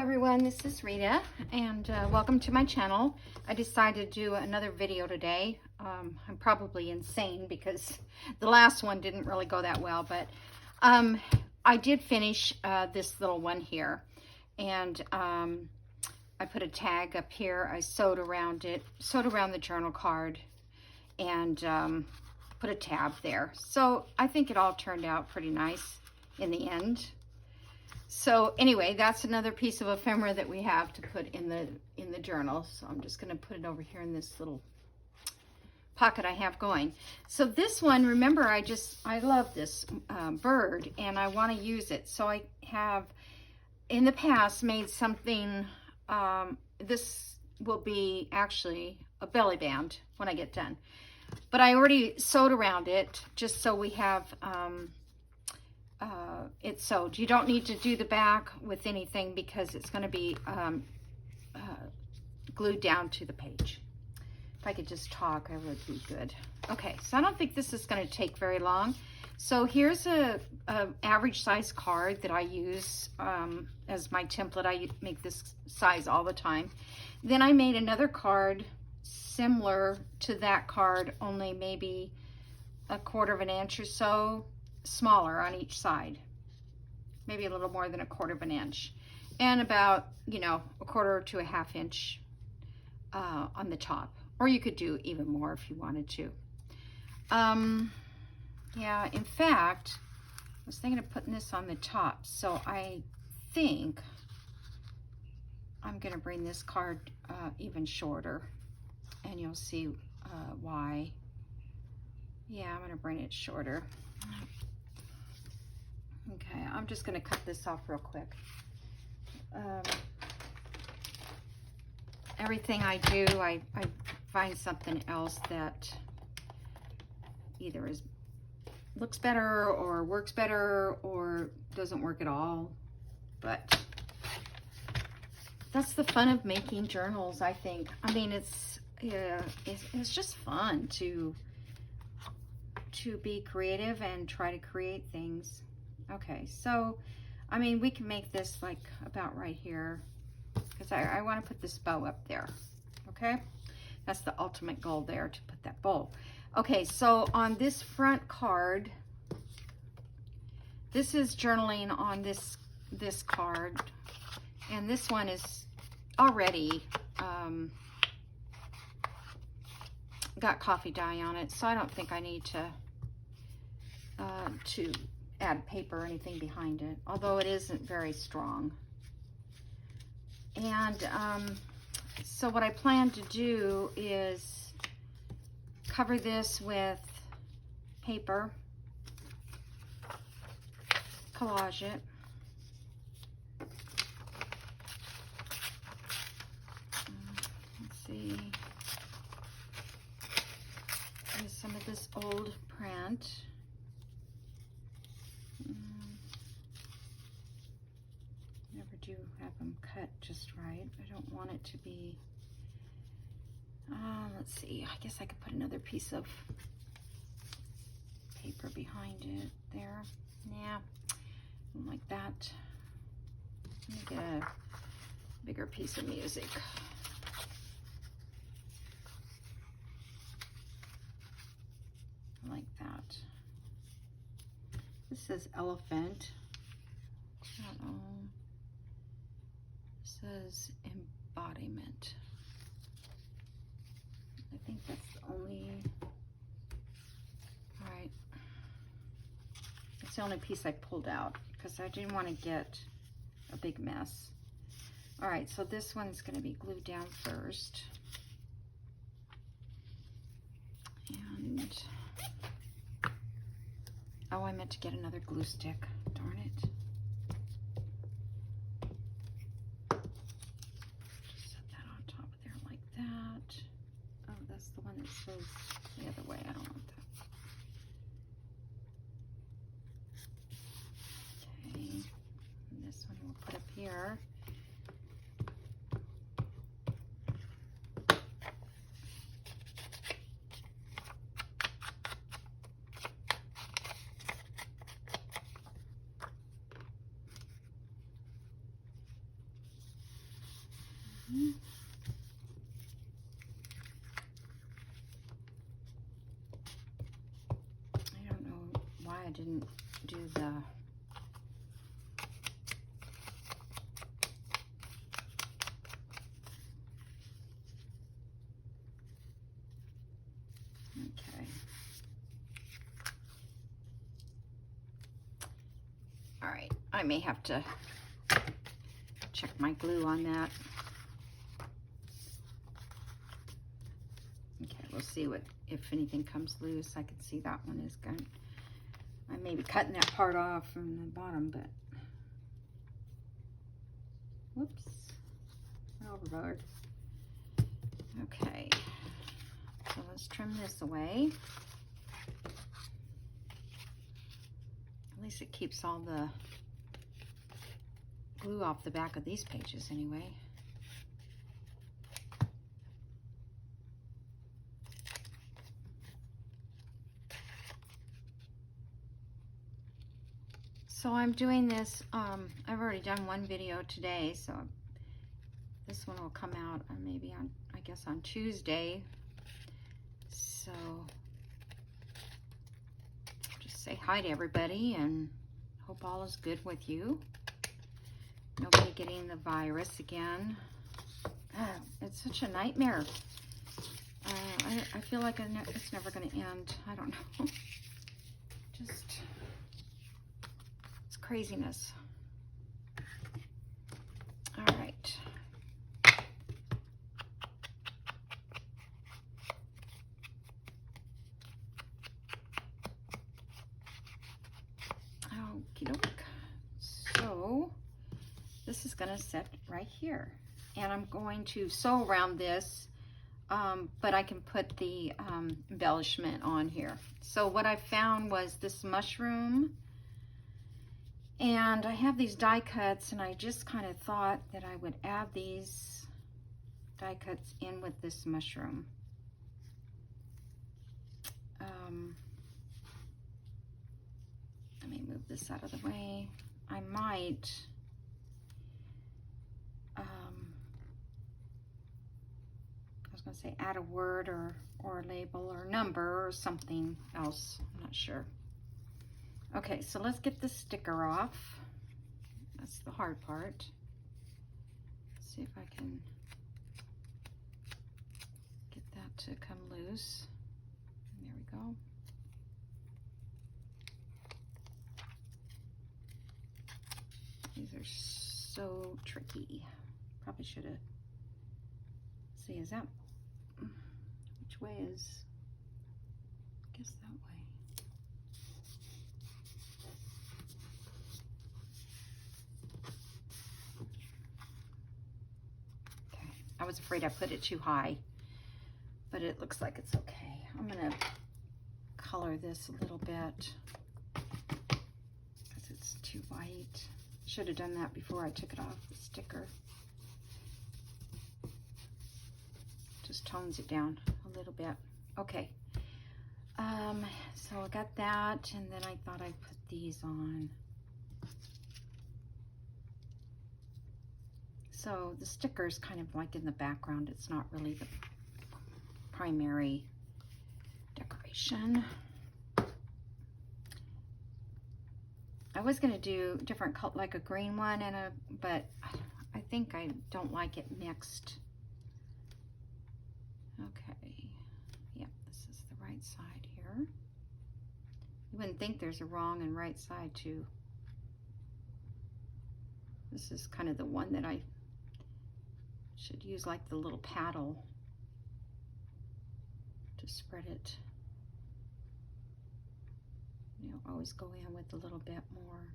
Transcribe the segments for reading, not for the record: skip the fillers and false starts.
everyone, this is Rita and welcome to my channel. I decided to do another video today. I'm probably insane because the last one didn't really go that well, but I did finish this little one here, and I put a tag up here. I sewed around the journal card, and put a tab there. So I think it all turned out pretty nice in the end. So anyway, that's another piece of ephemera that we have to put in the journal. So I'm just going to put it over here in this little pocket I have going. So this one, remember, I love this bird and I want to use it. So I have in the past made something, this will be actually a belly band when I get done. But I already sewed around it just so we have it's sewed. You don't need to do the back with anything because it's going to be glued down to the page. If I could just talk, I would be good. Okay, so I don't think this is going to take very long. So here's a average size card that I use as my template. I make this size all the time. Then I made another card similar to that card, only maybe 1/4 of an inch or so smaller on each side, maybe a little more than 1/4 of an inch, and about, you know, 1/4 to 1/2 inch on the top, or you could do even more if you wanted to. Yeah, in fact, I was thinking of putting this on the top, so I think I'm going to bring this card even shorter, and you'll see why. Yeah, I'm going to bring it shorter. Okay, I'm just going to cut this off real quick. Everything I do, I find something else that either looks better or works better or doesn't work at all. But that's the fun of making journals, I think. I mean, it's just fun to be creative and try to create things. Okay, so I mean, we can make this like about right here because I want to put this bow up there. Okay, that's the ultimate goal there, to put that bow. Okay, so on this front card, this is journaling on this card, and this one is already got coffee dye on it, so I don't think I need to add paper or anything behind it, although it isn't very strong. And so what I plan to do is cover this with paper, collage it, let's see, there's some of this old print. Never do have them cut just right. I don't want it to be, let's see, I guess I could put another piece of paper behind it there. Yeah, like that. Let me get a bigger piece of music. Like that. This says elephant. I don't know. It says embodiment. I think that's the only, all right. It's the only piece I pulled out because I didn't want to get a big mess. All right, so this one's going to be glued down first. And oh, I meant to get another glue stick. Darn it. Just set that on top of there like that. Oh, that's the one that says the other way. I don't want that. Okay. And this one we'll put up here. I don't know why I didn't do the okay. All right, I may have to check my glue on that. Okay, we'll see what, if anything comes loose. I can see that one is gone. I may be cutting that part off from the bottom, but whoops, overboard. Okay, so let's trim this away. At least it keeps all the glue off the back of these pages anyway. So I'm doing this, I've already done one video today, so this one will come out maybe on, I guess on Tuesday. So just say hi to everybody and hope all is good with you. Nobody getting the virus again. It's such a nightmare. I feel like it's never going to end. I don't know. Just, it's craziness. All right. Okie doke. So this is going to sit right here, and I'm going to sew around this, but I can put the embellishment on here. So what I found was this mushroom, and I have these die cuts, and I just kind of thought that I would add these die cuts in with this mushroom. Let me move this out of the way. I might I was going to say add a word or a label or number or something else. I'm not sure. Okay, so let's get the sticker off. That's the hard part. Let's see if I can get that to come loose. There we go. These are so tricky. Probably should have. See, is that, which way is, I guess that way. Okay, I was afraid I put it too high, but it looks like it's okay. I'm gonna color this a little bit because it's too white. Should have done that before I took it off the sticker. Just tones it down a little bit. Okay. So I got that, and then I thought I'd put these on. So the sticker is kind of like in the background. It's not really the primary decoration. I was going to do different color, like a green one and but I think I don't like it mixed. Okay, yep, this is the right side here. You wouldn't think there's a wrong and right side too. This is kind of the one that I should use, like the little paddle to spread it. You know, always go in with a little bit more.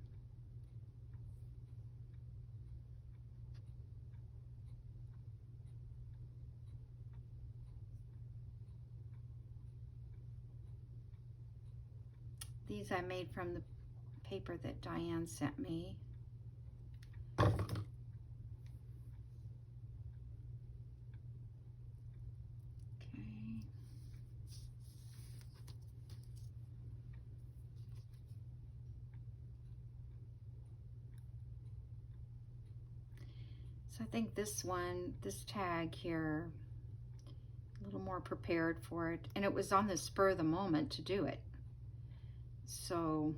These I made from the paper that Diane sent me. So I think this one, this tag here, a little more prepared for it. And it was on the spur of the moment to do it. So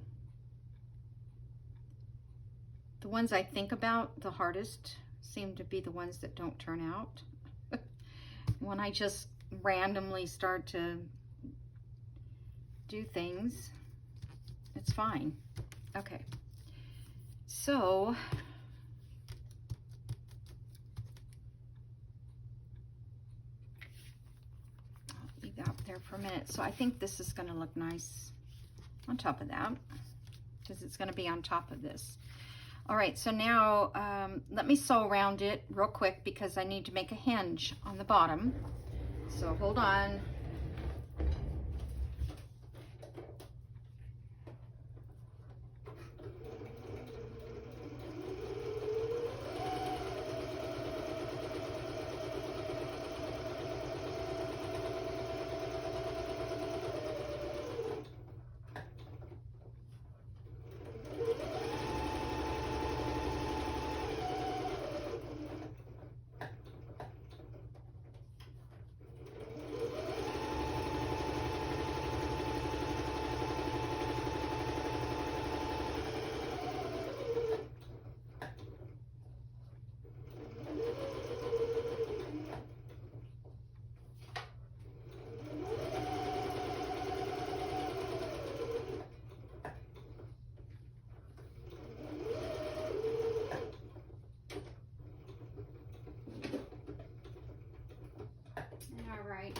the ones I think about the hardest seem to be the ones that don't turn out. When I just randomly start to do things, it's fine. Okay, so I'll leave that there for a minute. So I think this is going to look nice on top of that because it's going to be on top of this. All right, so now let me sew around it real quick because I need to make a hinge on the bottom. So hold on. All right.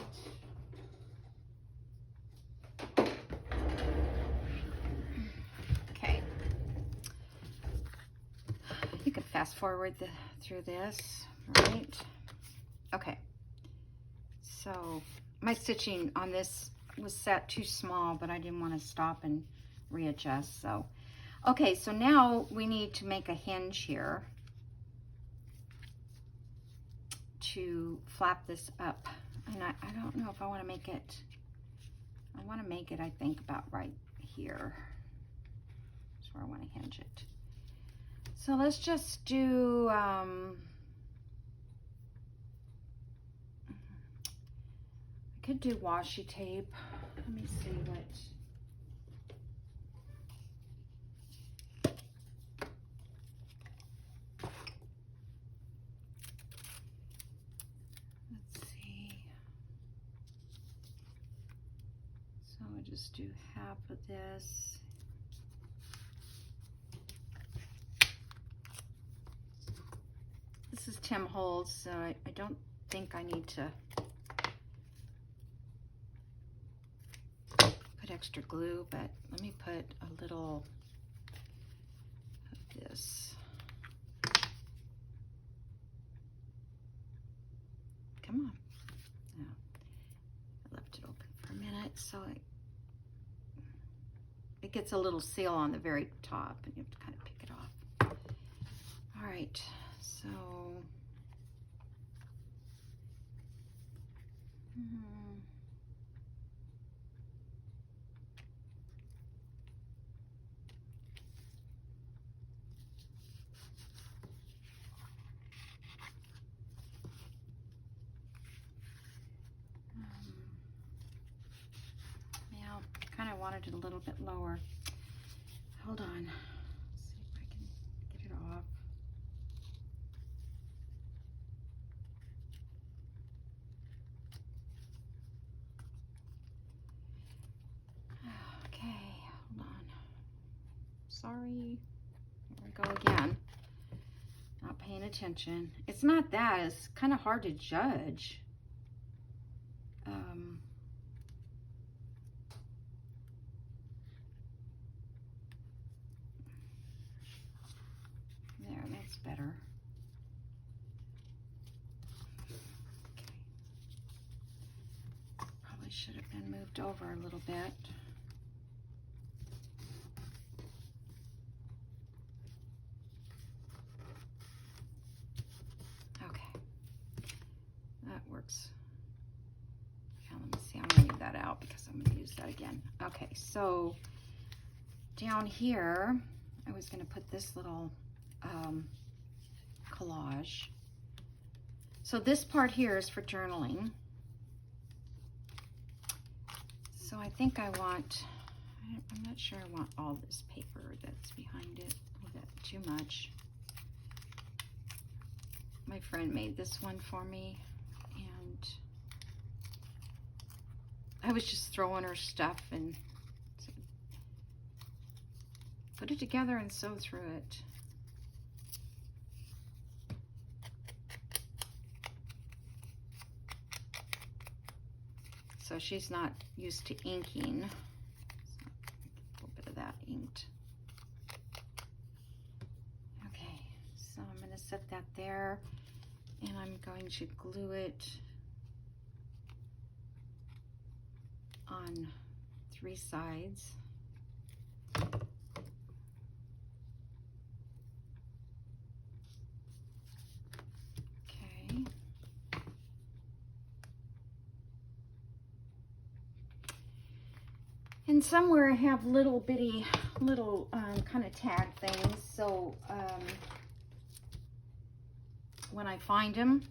Okay. You can fast forward through this, right? Okay. So my stitching on this was set too small, but I didn't want to stop and readjust. So, okay, so now we need to make a hinge here to flap this up. And I don't know if I want to make it, I want to make it, I think, about right here. That's where I want to hinge it. So let's just do, I could do washi tape. Let me see what, let's see. So I'll just do half of this. This is Tim Holtz, so I don't think I need to put extra glue, but let me put a little of this. Come on. No. I left it open for a minute, so it gets a little seal on the very top, and you have to kind of pick it off. All right, so now kind of wanted it a little bit lower. Hold on. Let's see if I can get it off. Okay, hold on. Sorry. Here we go again. Not paying attention. It's not that. It's kind of hard to judge. There, that's better. Okay. Probably should have been moved over a little bit. Okay. That works. Yeah, let me see. I'm going to leave that out because I'm going to use that again. Okay, so down here, I was going to put this little collage. So this part here is for journaling. So I think I want, I'm not sure I want all this paper that's behind it. Oh, that's too much. My friend made this one for me, and I was just throwing her stuff and put it together and sew through it. So she's not used to inking. So a little bit of that inked. Okay, so I'm going to set that there, and I'm going to glue it on 3 sides. Okay. And somewhere I have little bitty, little kind of tag things. So when I find them,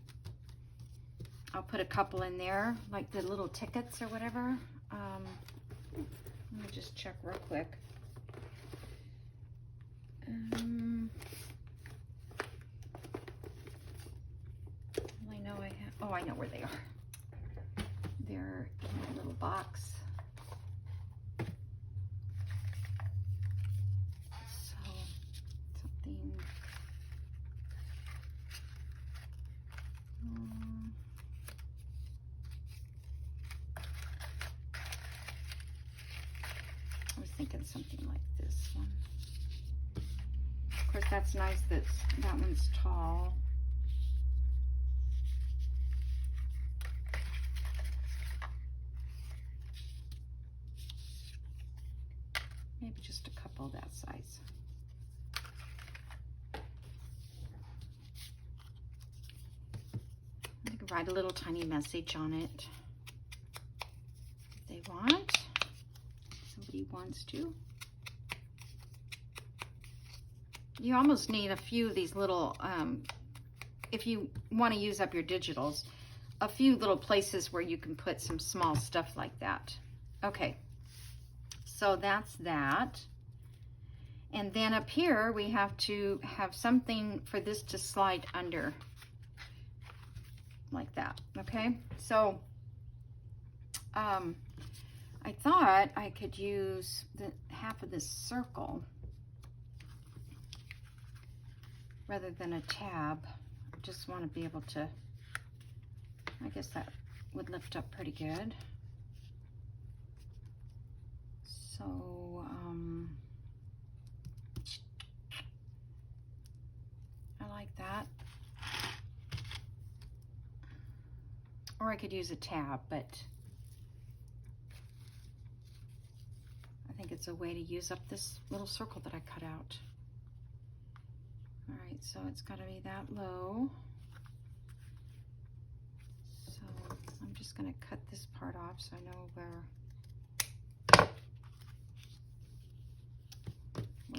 I'll put a couple in there, like the little tickets or whatever. Let me just check real quick. I know I have, oh, I know where they are. They're in a little box. So, something. I was thinking something like this one. Of course, that's nice that that one's tall. Maybe just a couple that size. I could write a little tiny message on it if they want. Somebody wants to. You almost need a few of these little, if you want to use up your digitals, a few little places where you can put some small stuff like that. Okay, so that's that. And then up here, we have to have something for this to slide under, like that, okay? So, I thought I could use the half of this circle rather than a tab. I just want to be able to, I guess that would lift up pretty good. So, I like that. Or I could use a tab, but I think it's a way to use up this little circle that I cut out. All right, so it's got to be that low. So I'm just going to cut this part off so I know where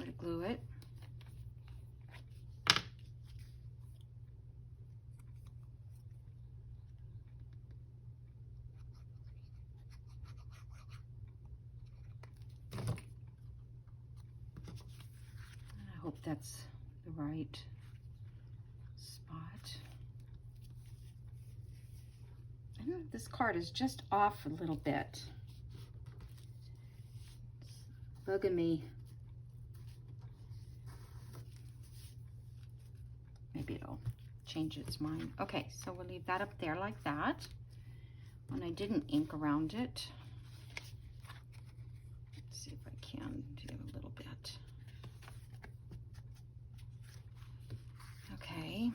to glue it. I hope that's the right spot. I know this card is just off a little bit. It's bugging me. Maybe it'll change its mind. Okay, so we'll leave that up there like that. And I didn't ink around it. Let's see if I can do a little bit. Okay.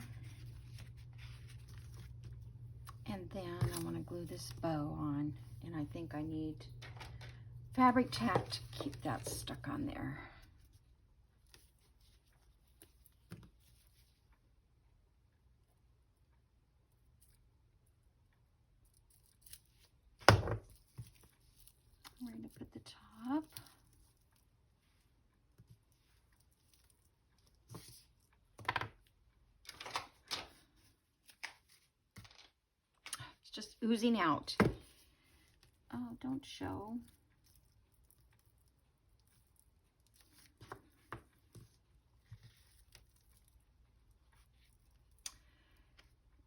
And then I want to glue this bow on, and I think I need fabric tack to keep that stuck on there. I'm going to put the top. just oozing out. Oh, don't show.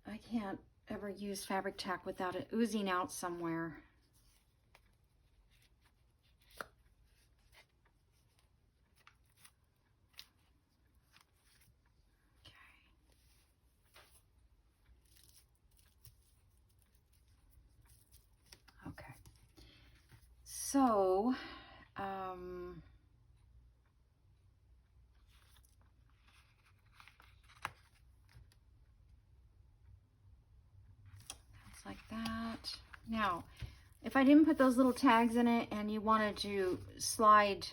I can't ever use fabric tack without it oozing out somewhere. Okay. So, like that. Now, if I didn't put those little tags in it and you wanted to slide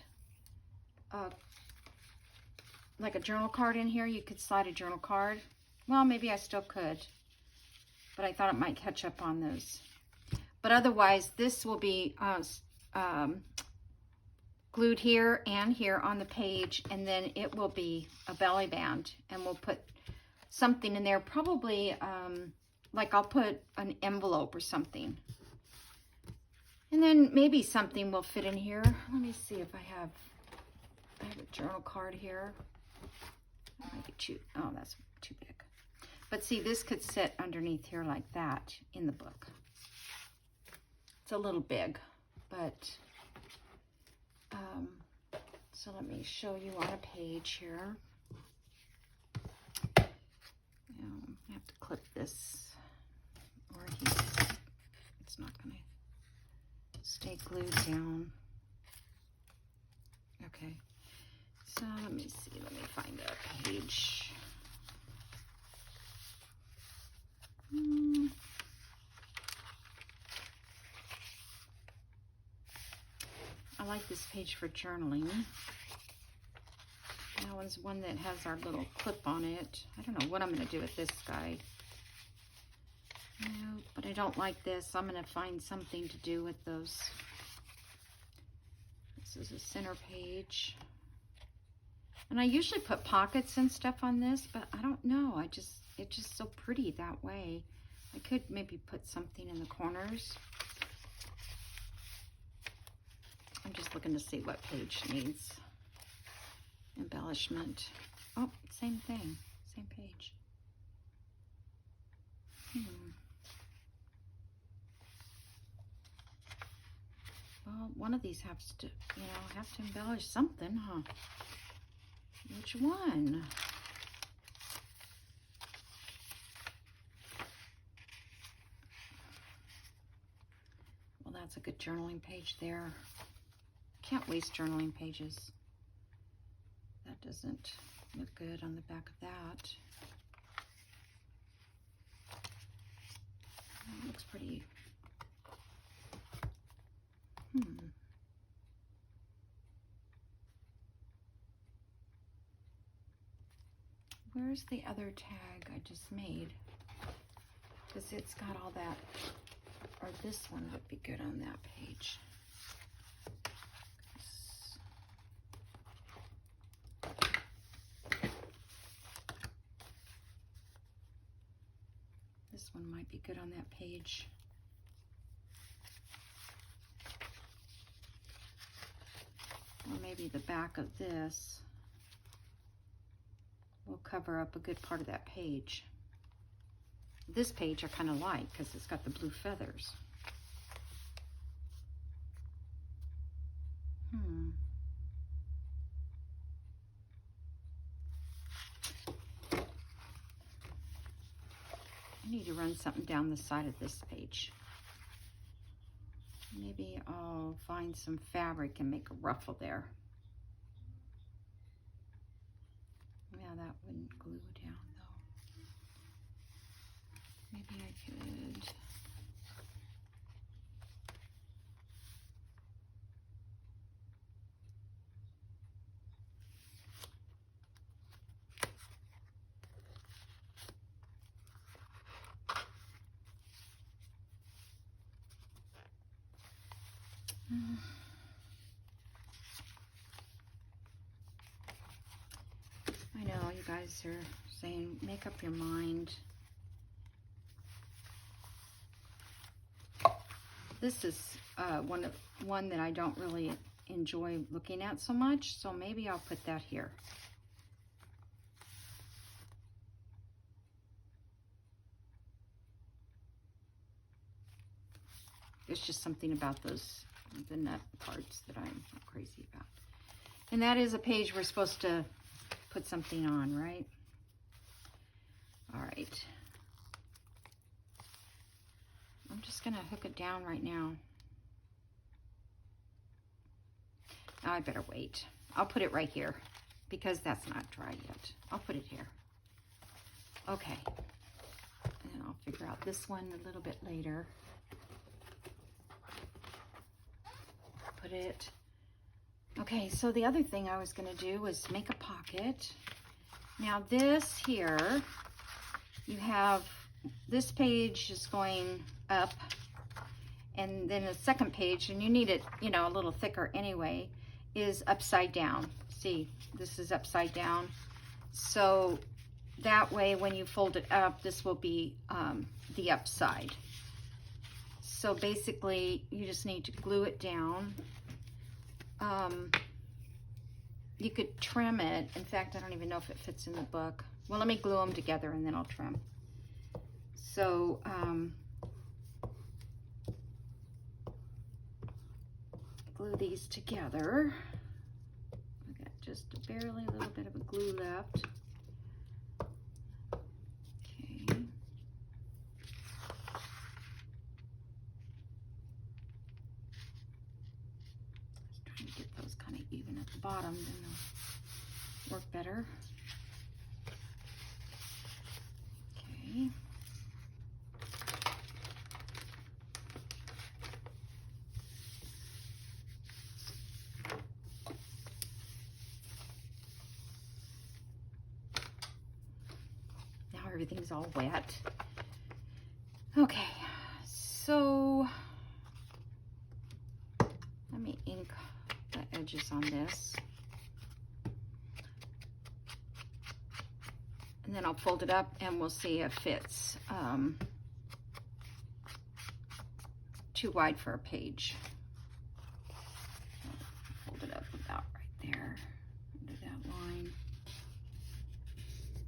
like a journal card in here, you could slide a journal card. Well, maybe I still could, but I thought it might catch up on those. But otherwise, this will be glued here and here on the page, and then it will be a belly band, and we'll put something in there, probably like I'll put an envelope or something. And then maybe something will fit in here. Let me see if I have a journal card here. That might be too, oh, that's too big. But see, this could sit underneath here like that in the book. It's a little big, but, so let me show you on a page here. I have to clip this, or it's not gonna stay glued down. Okay, so let me see, let me find a page. I like this page for journaling. That one's one that has our little clip on it. I don't know what I'm going to do with this guide. No, but I don't like this. I'm going to find something to do with those. This is a center page. And I usually put pockets and stuff on this, but I don't know. It's just so pretty that way. I could maybe put something in the corners. I'm just looking to see what page needs embellishment. Oh, same thing, same page. Well, one of these has to, have to embellish something, huh? Which one? Well, that's a good journaling page there. Can't waste journaling pages. That doesn't look good on the back of that. That looks pretty. Where's the other tag I just made? Because it's got all that, or this one would be good on that page. This one might be good on that page. Or maybe the back of this will cover up a good part of that page. This page I kind of like because it's got the blue feathers. I need to run something down the side of this page. Maybe I'll find some fabric and make a ruffle there. Yeah, that wouldn't glue down though. Maybe I could. I know you guys are saying, make up your mind. This is one that I don't really enjoy looking at so much, so maybe I'll put that here. There's just something about the nut parts that I'm crazy about. And that is a page we're supposed to put something on, right? All right. I'm just gonna hook it down right now. Now I better wait. I'll put it right here because that's not dry yet. I'll put it here. Okay. And then I'll figure out this one a little bit later. Put it. Okay, so the other thing I was gonna do was make a pocket. Now this here, you have, this page is going up, and then the second page, and you need it, you know, a little thicker anyway, is upside down. See, this is upside down. So that way when you fold it up, this will be the upside. So basically, you just need to glue it down. You could trim it. In fact, I don't even know if it fits in the book. Well, let me glue them together and then I'll trim. So, glue these together. I got just barely a little bit of a glue left. Okay. Just trying to get those kind of even at the bottom, then they'll work better. Okay. Everything's all wet. Okay, so let me ink the edges on this. And then I'll fold it up and we'll see if it's too wide for a page. Fold it up about right there, under that line.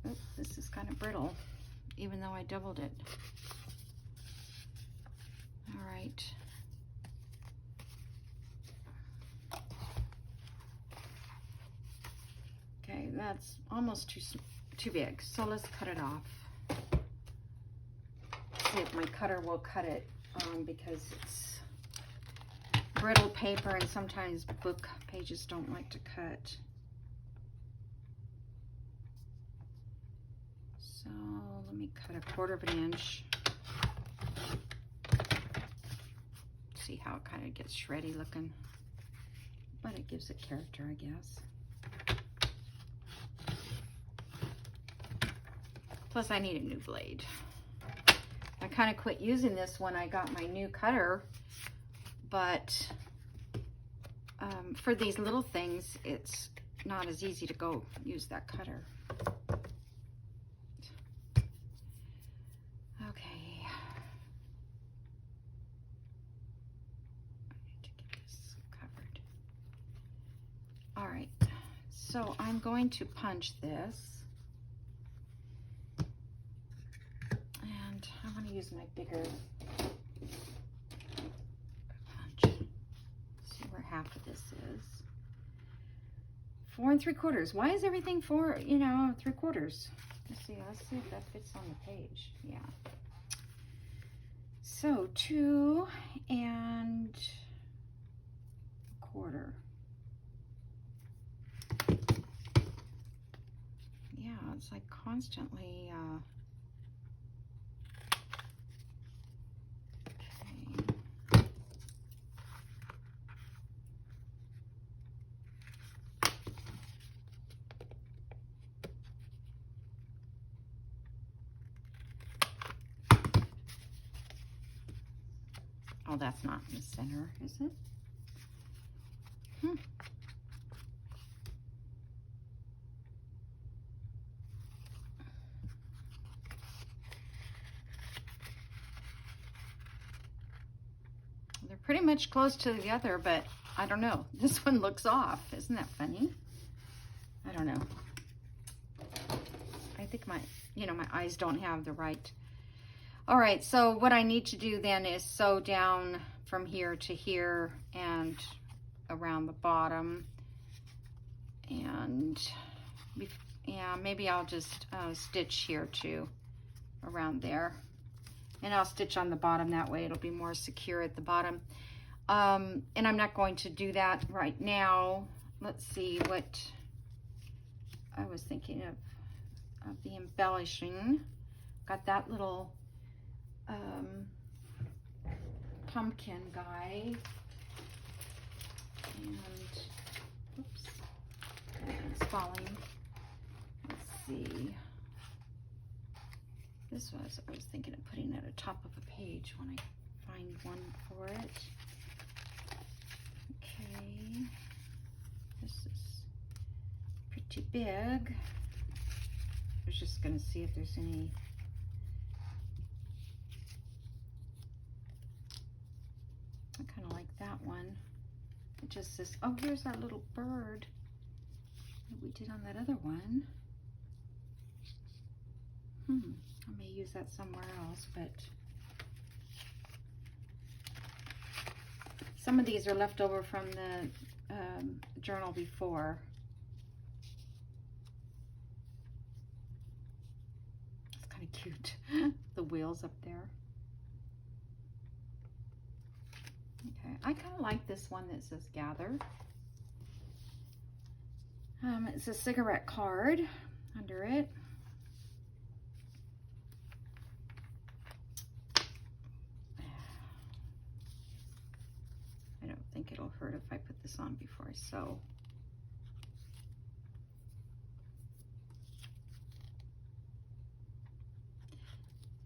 Oh, this is kind of brittle, even though I doubled it. All right. Okay, that's almost too big, so let's cut it off. See if my cutter will cut it, because it's brittle paper and sometimes book pages don't like to cut. So let me cut 1/4 of an inch. See how it kind of gets shreddy looking, but it gives it character, I guess. Plus I need a new blade. I kind of quit using this when I got my new cutter, but for these little things, it's not as easy to go use that cutter. Okay. I need to get this covered. All right, so I'm going to punch this. And I'm going to use my bigger punch. See where half of this is. 4 3/4. Why is everything 4, 3/4? Let's see if that fits on the page. Yeah. So 2 1/4. Yeah, it's like constantly oh, that's not in the center, is it? The pretty much close to the other, but I don't know. This one looks off. Isn't that funny? I don't know. I think my eyes don't have the right. All right, so what I need to do then is sew down from here to here and around the bottom. And yeah, maybe I'll just stitch here too, around there. And I'll stitch on the bottom, that way it'll be more secure at the bottom. And I'm not going to do that right now. Let's see what I was thinking of the embellishing. Got that little pumpkin guy. And, oops, it's falling. Let's see. This was, I was thinking of putting at the top of a page when I find one for it. Okay, this is pretty big. I was just gonna see if there's any. I kind of like that one. It just says, oh, here's our little bird that we did on that other one. I may use that somewhere else, but some of these are left over from the journal before. It's kind of cute. The wheels up there. Okay, I kind of like this one that says gather. It's a cigarette card under it. I don't think it'll hurt if I put this on before I sew.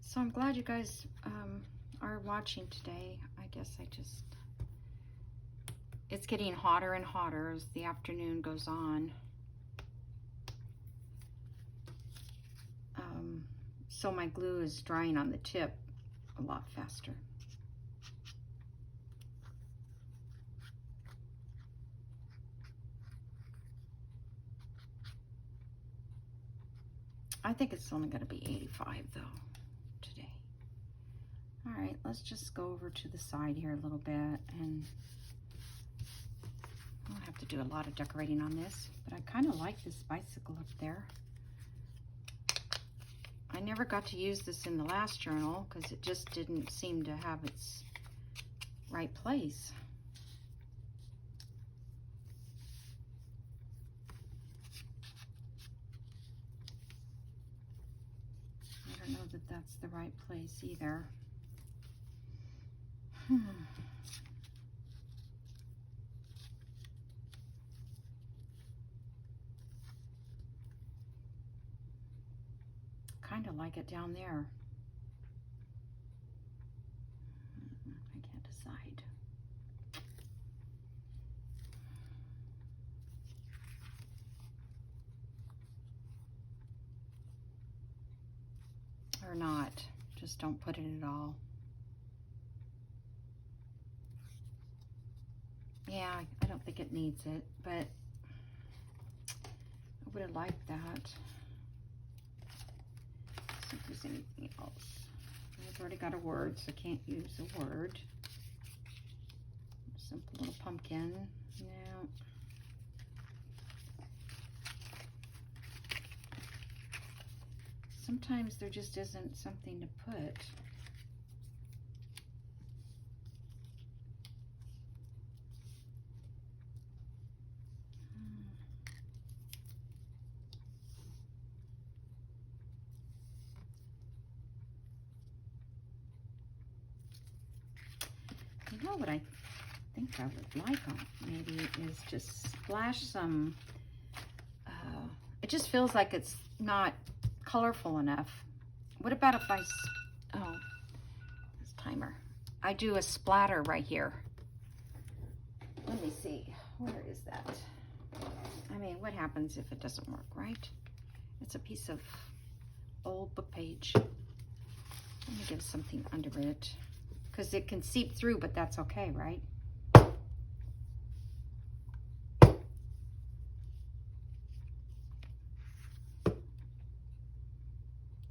So I'm glad you guys are watching today. I guess it's getting hotter and hotter as the afternoon goes on. So my glue is drying on the tip a lot faster. I think it's only going to be 85 though today. All right, let's just go over to the side here a little bit, and I don't have to do a lot of decorating on this, but I kind of like this bicycle up there. I never got to use this in the last journal because it just didn't seem to have its right place. I don't know that that's the right place either. Kind of like it down there. I can't decide. Or not. Just don't put it at all. Yeah, I don't think it needs it, but I would have liked that. See if there's anything else. I've already got a word, so I can't use a word. Simple little pumpkin. No. Sometimes there just isn't something to put. You know what I think I would like on maybe is just splash some, it just feels like it's not colorful enough. What about if oh, this timer. I do a splatter right here. Let me see, where is that? I mean, what happens if it doesn't work, right? It's a piece of old book page. Let me give something under it. because it can seep through, but that's okay, right?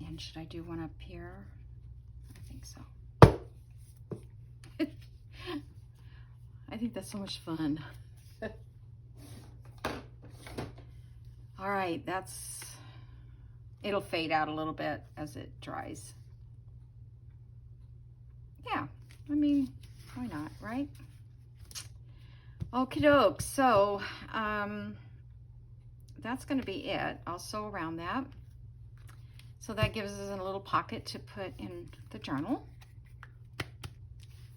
And should I do one up here? I think so. I think that's so much fun. All right, it'll fade out a little bit as it dries. Yeah, I mean, why not, right? Okie doke, so that's gonna be it. I'll sew around that. So that gives us a little pocket to put in the journal.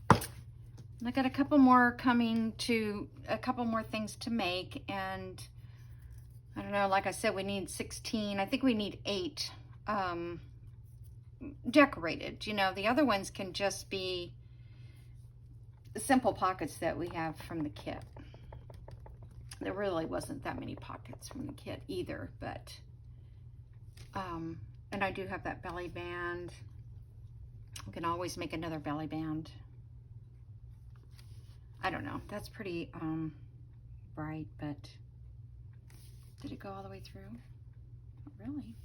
And I got a couple more things to make, and I don't know, like I said, we need 16, I think we need 8 decorated. You know, the other ones can just be simple pockets that we have from the kit. There really wasn't that many pockets from the kit either, but and I do have that belly band. We can always make another belly band. I don't know, that's pretty bright, but did it go all the way through? Not really.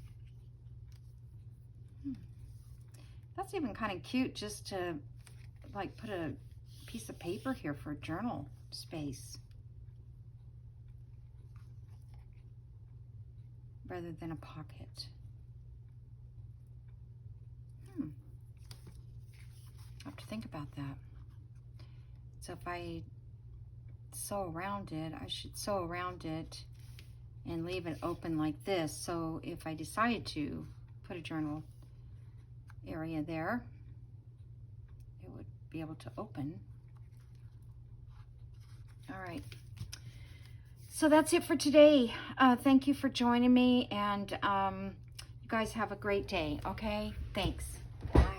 That's even kind of cute, just to like put a piece of paper here for journal space rather than a pocket. I'll have to think about that. So if I sew around it, I should sew around it and leave it open like this. So if I decided to put a journal area there, it would be able to open. All right. So that's it for today. Thank you for joining me, and you guys have a great day, okay? Thanks. Bye.